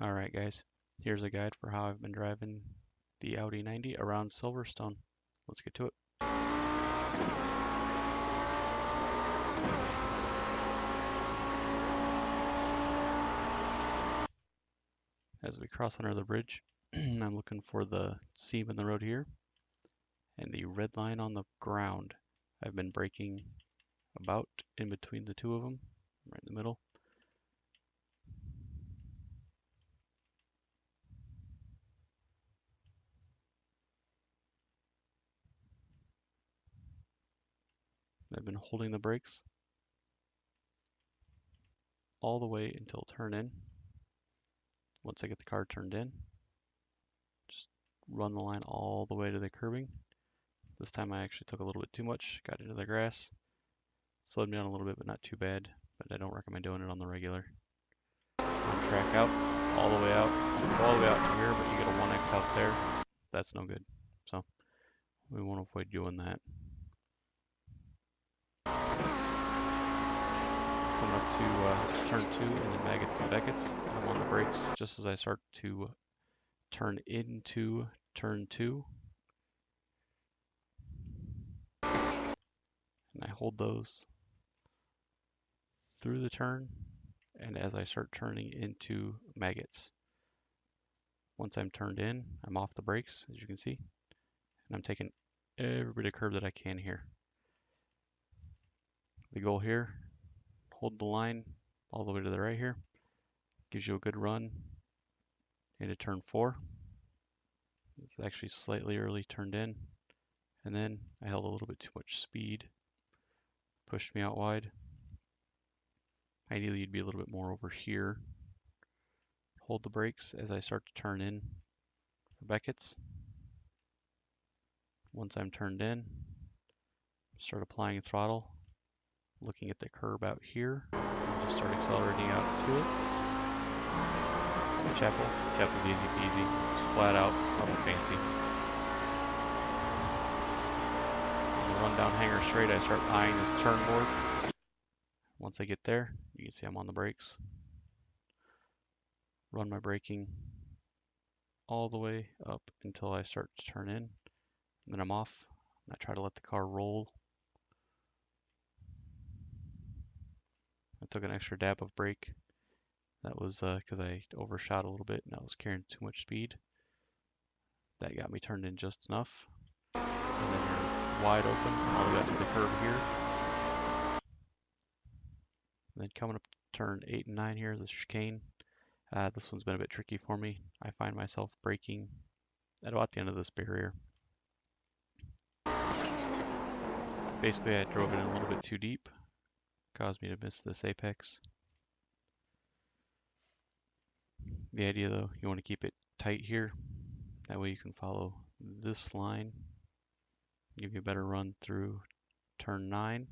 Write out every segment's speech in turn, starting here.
Alright guys, here's a guide for how I've been driving the Audi 90 around Silverstone. Let's get to it. As we cross under the bridge, I'm looking for the seam in the road here and the red line on the ground. I've been braking about in between the two of them, right in the middle. I've been holding the brakes all the way until turn in. Once I get the car turned in, just run the line all the way to the curbing. This time I actually took a little bit too much, got into the grass, slowed me down a little bit, but not too bad. But I don't recommend doing it on the regular. On track out, all the way out, go all the way out to here, but you get a 1X out there. That's no good. So we want to avoid doing that. Coming up to turn 2 and then Maggots and Beckett's. I'm on the brakes just as I start to turn into turn 2. And I hold those through the turn and as I start turning into Maggots. Once I'm turned in, I'm off the brakes, as you can see, and I'm taking every bit of curb that I can here. The goal here, hold the line all the way to the right here, gives you a good run into turn 4. It's actually slightly early turned in, and then I held a little bit too much speed, pushed me out wide. Ideally you'd be a little bit more over here. Hold the brakes as I start to turn in for Beckett's. Once I'm turned in, start applying throttle, looking at the curb out here, and just start accelerating out to it. Chapel's easy peasy, just flat out, nothing fancy. When I run down Hanger Straight, I start eyeing this turn board. Once I get there, you can see I'm on the brakes. Run my braking all the way up until I start to turn in, and then I'm off. I try to let the car roll. I took an extra dab of brake. That was because I overshot a little bit and I was carrying too much speed. That got me turned in just enough. And then you're wide open all the way up to the curb here. And then coming up to turn 8 and 9 here, the chicane. This one's been a bit tricky for me. I find myself braking at about the end of this barrier. Basically, I drove it in a little bit too deep. Caused me to miss this apex. The idea though, you want to keep it tight here. That way you can follow this line. Give you a better run through turn 9.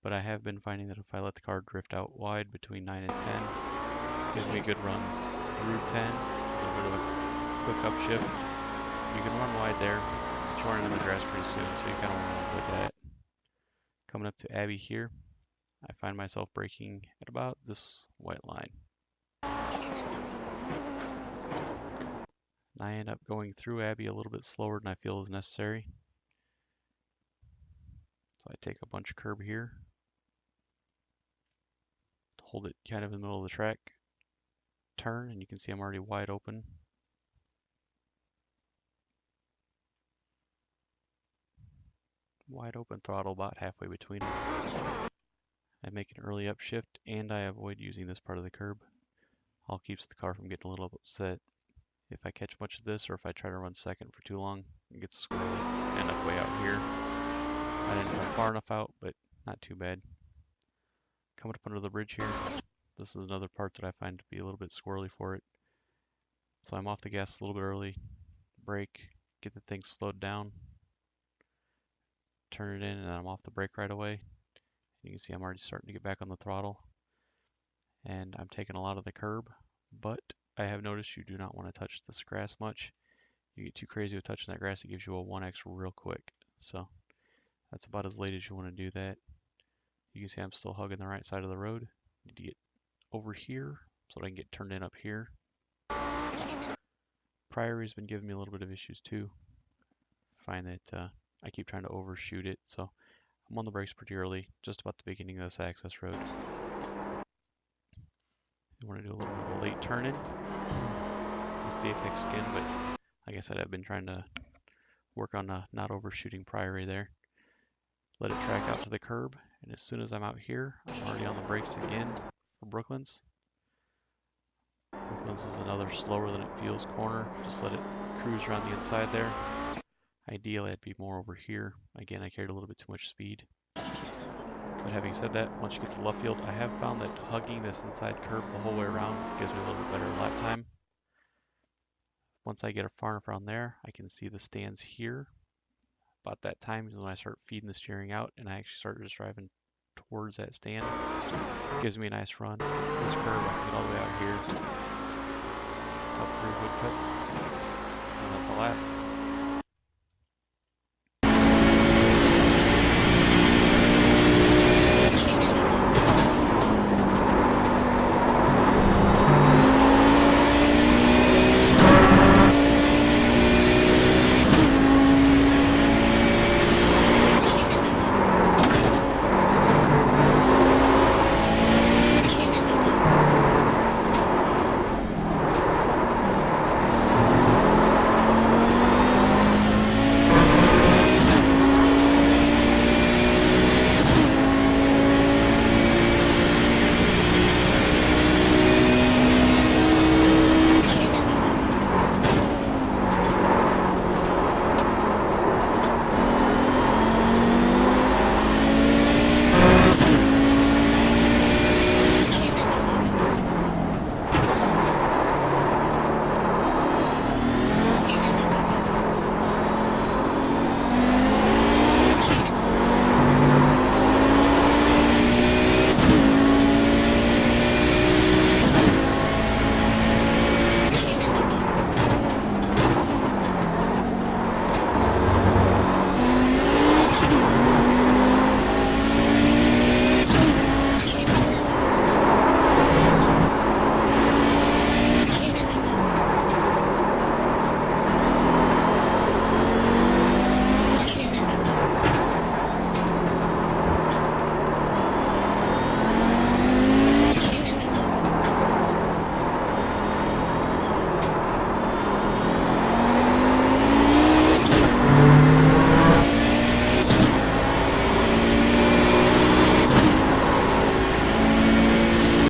But I have been finding that if I let the car drift out wide between 9 and 10, it gives me a good run through 10. A little bit of a quick upshift. You can run wide there, but you're running in the grass pretty soon, so you kind of want to avoid that. Coming up to Abbey here, I find myself braking at about this white line. And I end up going through Abbey a little bit slower than I feel is necessary. So I take a bunch of curb here, hold it kind of in the middle of the track, turn, and you can see I'm already wide open. Wide open throttle about halfway between them. I make an early upshift and I avoid using this part of the curb. All keeps the car from getting a little upset. If I catch much of this or if I try to run second for too long, it gets squirrely. I end up way out here. I didn't run far enough out, but not too bad. Coming up under the bridge here, this is another part that I find to be a little bit squirrely for it. So I'm off the gas a little bit early, brake, get the thing slowed down, turn it in, and I'm off the brake right away. You can see I'm already starting to get back on the throttle. And I'm taking a lot of the curb, but I have noticed you do not want to touch this grass much. You get too crazy with touching that grass, it gives you a 1X real quick. So that's about as late as you want to do that. You can see I'm still hugging the right side of the road. Need to get over here so that I can get turned in up here. Priory's been giving me a little bit of issues too. I find that I keep trying to overshoot it, so I'm on the brakes pretty early, just about the beginning of this access road. I want to do a little bit of a late turn in. The safe next skin, but like I said, I've been trying to work on not overshooting Priory there. Let it track out to the curb, and as soon as I'm out here, I'm already on the brakes again for Brooklands. Brooklands is another slower than it feels corner. Just let it cruise around the inside there. Ideally, I'd be more over here. Again, I carried a little bit too much speed. But having said that, once you get to left field, I have found that hugging this inside curb the whole way around gives me a little bit better lap time. Once I get far enough around there, I can see the stands here. About that time is when I start feeding the steering out, and I actually start just driving towards that stand. It gives me a nice run. This curve, I can get all the way out here, up through woodcuts, and that's a lap.